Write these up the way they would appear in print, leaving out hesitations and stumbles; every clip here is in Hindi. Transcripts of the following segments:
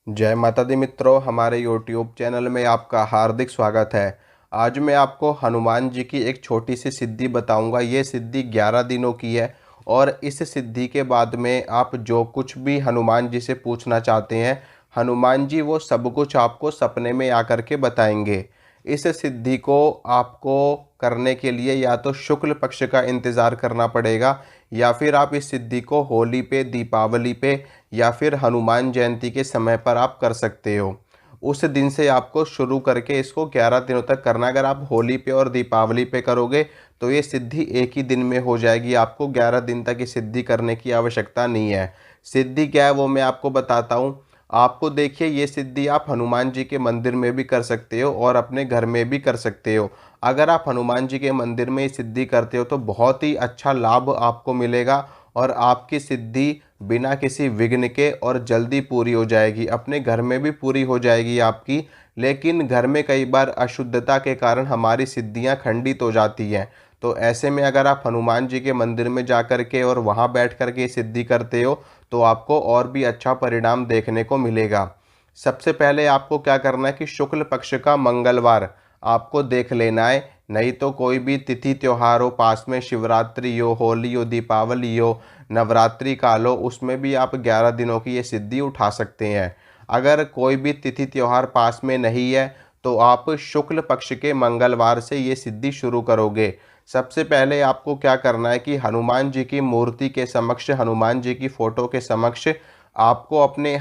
जय माता दी मित्रों, हमारे YouTube चैनल में आपका हार्दिक स्वागत है। आज मैं आपको हनुमान जी की एक छोटी सी सिद्धि बताऊंगा। ये सिद्धि 11 दिनों की है और इस सिद्धि के बाद में आप जो कुछ भी हनुमान जी से पूछना चाहते हैं, हनुमान जी वो सब कुछ आपको सपने में आकर के बताएंगे। इस सिद्धि को आपको करने के लिए या तो शुक्ल पक्ष का इंतज़ार करना पड़ेगा, या फिर आप इस सिद्धि को होली पे, दीपावली पे या फिर हनुमान जयंती के समय पर आप कर सकते हो। उस दिन से आपको शुरू करके इसको 11 दिनों तक करना। अगर आप होली पे और दीपावली पे करोगे तो ये सिद्धि एक ही दिन में हो जाएगी। आपको 11 दिन तक ये सिद्धि करने की आवश्यकता नहीं है। सिद्धि क्या है वो मैं आपको बताता हूँ। आपको देखिए, ये सिद्धि आप हनुमान जी के मंदिर में भी कर सकते हो और अपने घर में भी कर सकते हो। अगर आप हनुमान जी के मंदिर में ये सिद्धि करते हो तो बहुत ही अच्छा लाभ आपको मिलेगा और आपकी सिद्धि बिना किसी विघ्न के और जल्दी पूरी हो जाएगी। अपने घर में भी पूरी हो जाएगी आपकी, लेकिन घर में कई बार अशुद्धता के कारण हमारी सिद्धियां खंडित हो जाती हैं। तो ऐसे में अगर आप हनुमान जी के मंदिर में जा कर के और वहां बैठ कर के सिद्धि करते हो तो आपको और भी अच्छा परिणाम देखने को मिलेगा। सबसे पहले आपको क्या करना है कि शुक्ल पक्ष का मंगलवार आपको देख लेना है। नहीं तो कोई भी तिथि त्योहार हो, पास में शिवरात्रि हो, होली हो, दीपावली हो, नवरात्रि काल हो, उसमें भी आप 11 दिनों की ये सिद्धि उठा सकते हैं। अगर कोई भी तिथि त्योहार पास में नहीं है तो आप शुक्ल पक्ष के मंगलवार से ये सिद्धि शुरू करोगे। सबसे पहले आपको क्या करना है कि हनुमान जी की मूर्ति के समक्ष, हनुमान जी की फोटो के समक्ष आपको अपने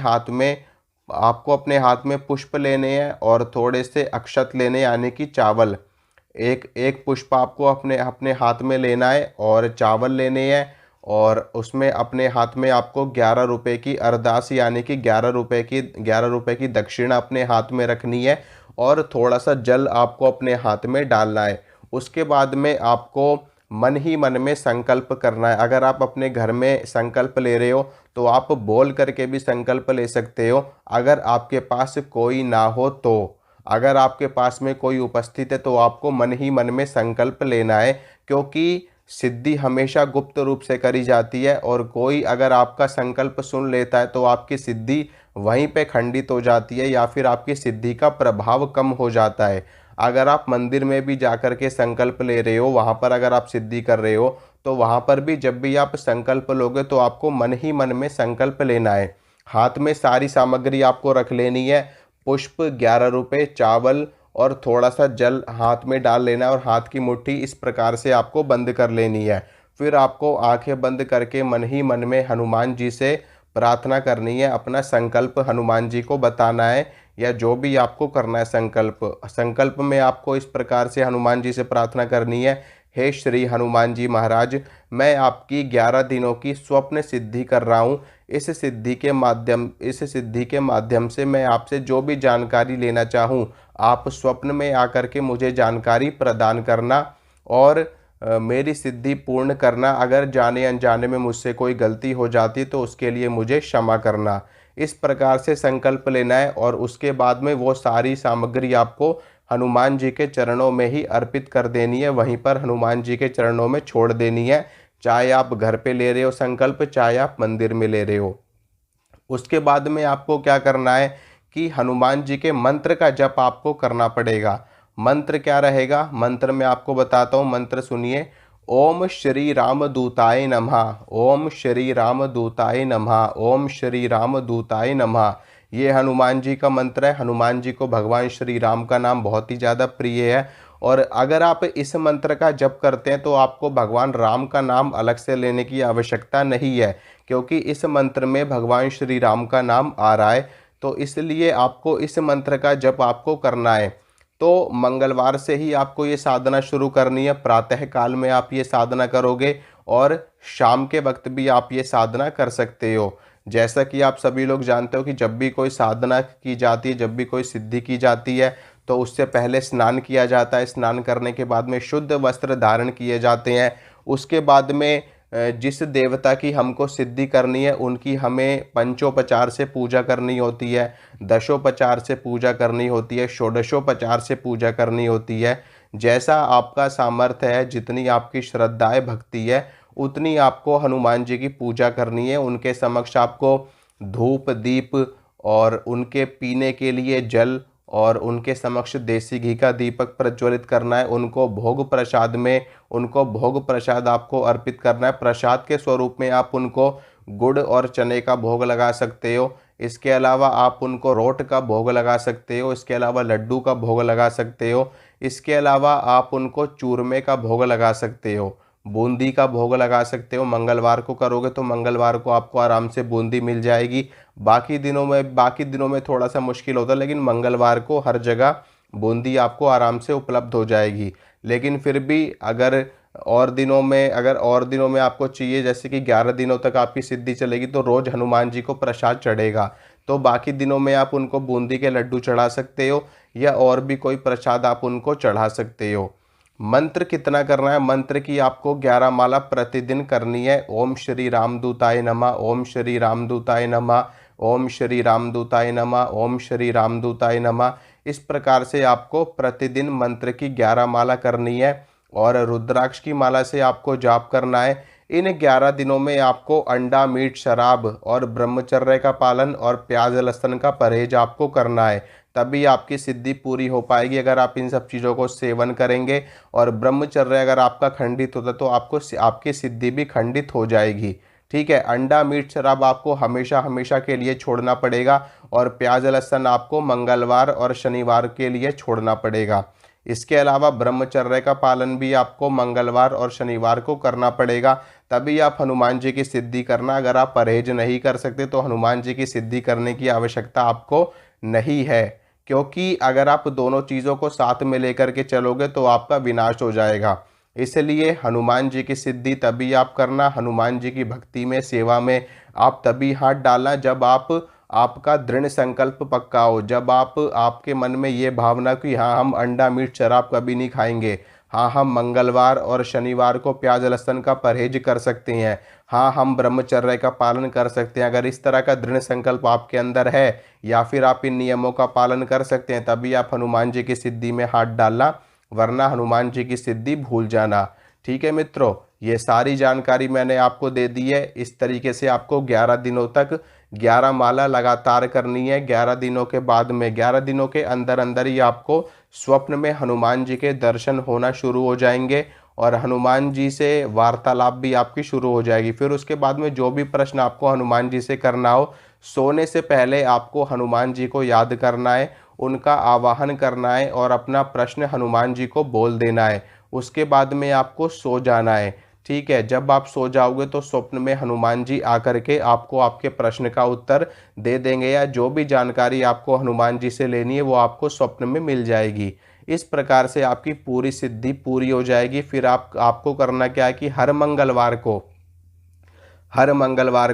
हाथ में पुष्प लेने हैं और थोड़े से अक्षत लेने, यानी कि चावल। एक एक पुष्प आपको अपने अपने हाथ में लेना है और चावल लेने हैं। और उसमें अपने हाथ में आपको 11 रुपए की अरदास, यानी कि 11 रुपए की दक्षिणा अपने हाथ में रखनी है और थोड़ा सा जल आपको अपने हाथ में डालना है। उसके बाद में आपको मन ही मन में संकल्प करना है। अगर आप अपने घर में संकल्प ले रहे हो तो आप बोल करके भी संकल्प ले सकते हो। अगर आपके पास कोई ना हो तो, अगर आपके पास में कोई उपस्थित है तो आपको मन ही मन में संकल्प लेना है, क्योंकि सिद्धि हमेशा गुप्त रूप से करी जाती है और कोई अगर आपका संकल्प सुन लेता है तो आपकी सिद्धि वहीं पे खंडित हो जाती है या फिर आपकी सिद्धि का प्रभाव कम हो जाता है। अगर आप मंदिर में भी जाकर के संकल्प ले रहे हो, वहाँ पर अगर आप सिद्धि कर रहे हो तो वहाँ पर भी जब भी आप संकल्प लोगे तो आपको मन ही मन में संकल्प लेना है। हाथ में सारी सामग्री आपको रख लेनी है। पुष्प, 11 रुपए, चावल और थोड़ा सा जल हाथ में डाल लेना है और हाथ की मुट्ठी इस प्रकार से आपको बंद कर लेनी है। फिर आपको आंखें बंद करके मन ही मन में हनुमान जी से प्रार्थना करनी है। अपना संकल्प हनुमान जी को बताना है या जो भी आपको करना है संकल्प। संकल्प में आपको इस प्रकार से हनुमान जी से प्रार्थना करनी है। हे श्री हनुमान जी महाराज, मैं आपकी 11 दिनों की स्वप्न सिद्धि कर रहा हूँ। इस सिद्धि के माध्यम से मैं आपसे जो भी जानकारी लेना चाहूँ, आप स्वप्न में आकर के मुझे जानकारी प्रदान करना और मेरी सिद्धि पूर्ण करना। अगर जाने अनजाने में मुझसे कोई गलती हो जाती तो उसके लिए मुझे क्षमा करना। इस प्रकार से संकल्प लेना है और उसके बाद में वो सारी सामग्री आपको हनुमान जी के चरणों में ही अर्पित कर देनी है, वहीं पर हनुमान जी के चरणों में छोड़ देनी है। चाहे आप घर पे ले रहे हो संकल्प, चाहे आप मंदिर में ले रहे हो। उसके बाद में आपको क्या करना है कि हनुमान जी के मंत्र का जप आपको करना पड़ेगा। मंत्र क्या रहेगा, मंत्र मैं आपको बताता हूँ, मंत्र सुनिए। ओम श्री राम दूताय नमः, ओम श्री राम दूताय नमः, ओम श्री राम दूताय नमः। ये हनुमान जी का मंत्र है। हनुमान जी को भगवान श्री राम का नाम बहुत ही ज़्यादा प्रिय है और अगर आप इस मंत्र का जप करते हैं तो आपको भगवान राम का नाम अलग से लेने की आवश्यकता नहीं है, क्योंकि इस मंत्र में भगवान श्री राम का नाम आ रहा है। तो इसलिए आपको इस मंत्र का जप आपको करना है। तो मंगलवार से ही आपको ये साधना शुरू करनी है। प्रातः काल में आप ये साधना करोगे और शाम के वक्त भी आप ये साधना कर सकते हो। जैसा कि आप सभी लोग जानते हो कि जब भी कोई साधना की जाती है, जब भी कोई सिद्धि की जाती है तो उससे पहले स्नान किया जाता है। स्नान करने के बाद में शुद्ध वस्त्र धारण किए जाते हैं। उसके बाद में जिस देवता की हमको सिद्धि करनी है उनकी हमें पंचोपचार से पूजा करनी होती है, दशोपचार से पूजा करनी होती है, षोडशोपचार से पूजा करनी होती है। जैसा आपका सामर्थ्य है, जितनी आपकी श्रद्धा है, भक्ति है, उतनी आपको हनुमान जी की पूजा करनी है। उनके समक्ष आपको धूप, दीप और उनके पीने के लिए जल और उनके समक्ष देसी घी का दीपक प्रज्वलित करना है। उनको भोग प्रसाद में, उनको भोग प्रसाद आपको अर्पित करना है। प्रसाद के स्वरूप में आप उनको गुड़ और चने का भोग लगा सकते हो। इसके अलावा आप उनको रोट का भोग लगा सकते हो। इसके अलावा लड्डू का भोग लगा सकते हो। इसके अलावा आप उनको चूरमे का भोग लगा सकते हो, बूंदी का भोग लगा सकते हो। मंगलवार को करोगे तो मंगलवार को आपको आराम से बूंदी मिल जाएगी। बाकी दिनों में थोड़ा सा मुश्किल होता है, लेकिन मंगलवार को हर जगह बूंदी आपको आराम से उपलब्ध हो जाएगी। लेकिन फिर भी अगर और दिनों में आपको चाहिए, जैसे कि 11 दिनों तक आपकी सिद्धि चलेगी, तो रोज़ हनुमान जी को प्रसाद चढ़ेगा। तो बाकी दिनों में आप उनको बूंदी के लड्डू चढ़ा सकते हो या और भी कोई प्रसाद आप उनको चढ़ा सकते हो। मंत्र कितना करना है? मंत्र की आपको 11 माला प्रतिदिन करनी है। ओम श्री रामदूताय नमः, ओम श्री रामदूताय नमः, ओम श्री रामदूताय नमः, ओम श्री रामदूताय नमः। इस प्रकार से आपको प्रतिदिन मंत्र की 11 माला करनी है। और रुद्राक्ष की माला से आपको जाप करना है। इन 11 दिनों में आपको अंडा, मीट, शराब और ब्रह्मचर्य का पालन और प्याज लहसुन का परहेज आपको करना है। तभी आपकी सिद्धि पूरी हो पाएगी। अगर आप इन सब चीज़ों को सेवन करेंगे और ब्रह्मचर्य अगर आपका खंडित होता तो आपकी सिद्धि भी खंडित हो जाएगी। ठीक है। अंडा, मीट, शराब आपको हमेशा हमेशा के लिए छोड़ना पड़ेगा और प्याज लहसुन आपको मंगलवार और शनिवार के लिए छोड़ना पड़ेगा। इसके अलावा ब्रह्मचर्य का पालन भी आपको मंगलवार और शनिवार को करना पड़ेगा। तभी आप हनुमान जी की सिद्धि करना। अगर आप परहेज नहीं कर सकते तो हनुमान जी की सिद्धि करने की आवश्यकता आपको नहीं है, क्योंकि अगर आप दोनों चीज़ों को साथ में लेकर के चलोगे तो आपका विनाश हो जाएगा। इसलिए हनुमान जी की सिद्धि तभी आप करना, हनुमान जी की भक्ति में, सेवा में आप तभी हाथ डालना जब आपका दृढ़ संकल्प पक्का हो। जब आपके मन में ये भावना कि हाँ हम अंडा, मीट, शराब कभी नहीं खाएंगे, हाँ हम मंगलवार और शनिवार को प्याज लहसुन का परहेज कर सकते हैं, हाँ हम ब्रह्मचर्य का पालन कर सकते हैं। अगर इस तरह का दृढ़ संकल्प आपके अंदर है या फिर आप इन नियमों का पालन कर सकते हैं, तभी आप हनुमान जी की सिद्धि में हाथ डालना, वरना हनुमान जी की सिद्धि भूल जाना। ठीक है मित्रों, ये सारी जानकारी मैंने आपको दे दी है। इस तरीके से आपको 11 दिनों तक 11 माला लगातार करनी है। 11 दिनों के बाद में, 11 दिनों के अंदर अंदर ही आपको स्वप्न में हनुमान जी के दर्शन होना शुरू हो जाएंगे और हनुमान जी से वार्तालाप भी आपकी शुरू हो जाएगी। फिर उसके बाद में जो भी प्रश्न आपको हनुमान जी से करना हो, सोने से पहले आपको हनुमान जी को याद करना है, उनका आवाहन करना है और अपना प्रश्न हनुमान जी को बोल देना है। उसके बाद में आपको सो जाना है। ठीक है। जब आप सो जाओगे तो स्वप्न में हनुमान जी आकर के आपको आपके प्रश्न का उत्तर दे देंगे, या जो भी जानकारी आपको हनुमान जी से लेनी है वो आपको स्वप्न में मिल जाएगी। इस प्रकार से आपकी पूरी सिद्धि पूरी हो जाएगी। फिर आपको करना क्या है कि हर मंगलवार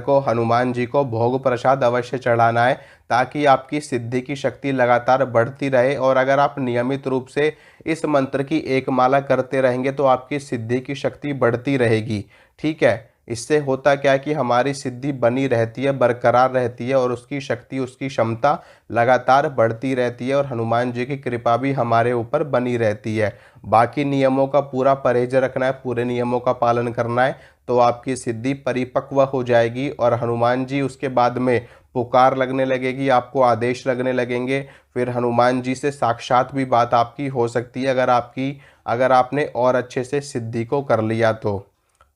को हनुमान जी को भोग प्रसाद अवश्य चढ़ाना है, ताकि आपकी सिद्धि की शक्ति लगातार बढ़ती रहे। और अगर आप नियमित रूप से इस मंत्र की एक माला करते रहेंगे तो आपकी सिद्धि की शक्ति बढ़ती रहेगी। ठीक है। इससे होता क्या है कि हमारी सिद्धि बनी रहती है, बरकरार रहती है और उसकी शक्ति, उसकी क्षमता लगातार बढ़ती रहती है और हनुमान जी की कृपा भी हमारे ऊपर बनी रहती है। बाकी नियमों का पूरा परहेज रखना है, पूरे नियमों का पालन करना है, तो आपकी सिद्धि परिपक्व हो जाएगी और हनुमान जी उसके बाद में पुकार लगने लगेगी, आपको आदेश लगने लगेंगे। फिर हनुमान जी से साक्षात भी बात आपकी हो सकती है, अगर आपने और अच्छे से सिद्धि को कर लिया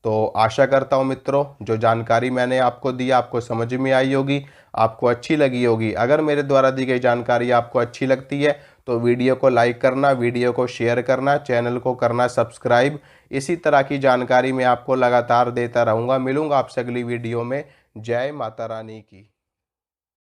तो आशा करता हूँ मित्रों, जो जानकारी मैंने आपको दी आपको समझ में आई होगी, आपको अच्छी लगी होगी। अगर मेरे द्वारा दी गई जानकारी आपको अच्छी लगती है तो वीडियो को लाइक करना, वीडियो को शेयर करना, चैनल को करना सब्सक्राइब। इसी तरह की जानकारी मैं आपको लगातार देता रहूँगा। मिलूँगा आपसे अगली वीडियो में। जय माता रानी की।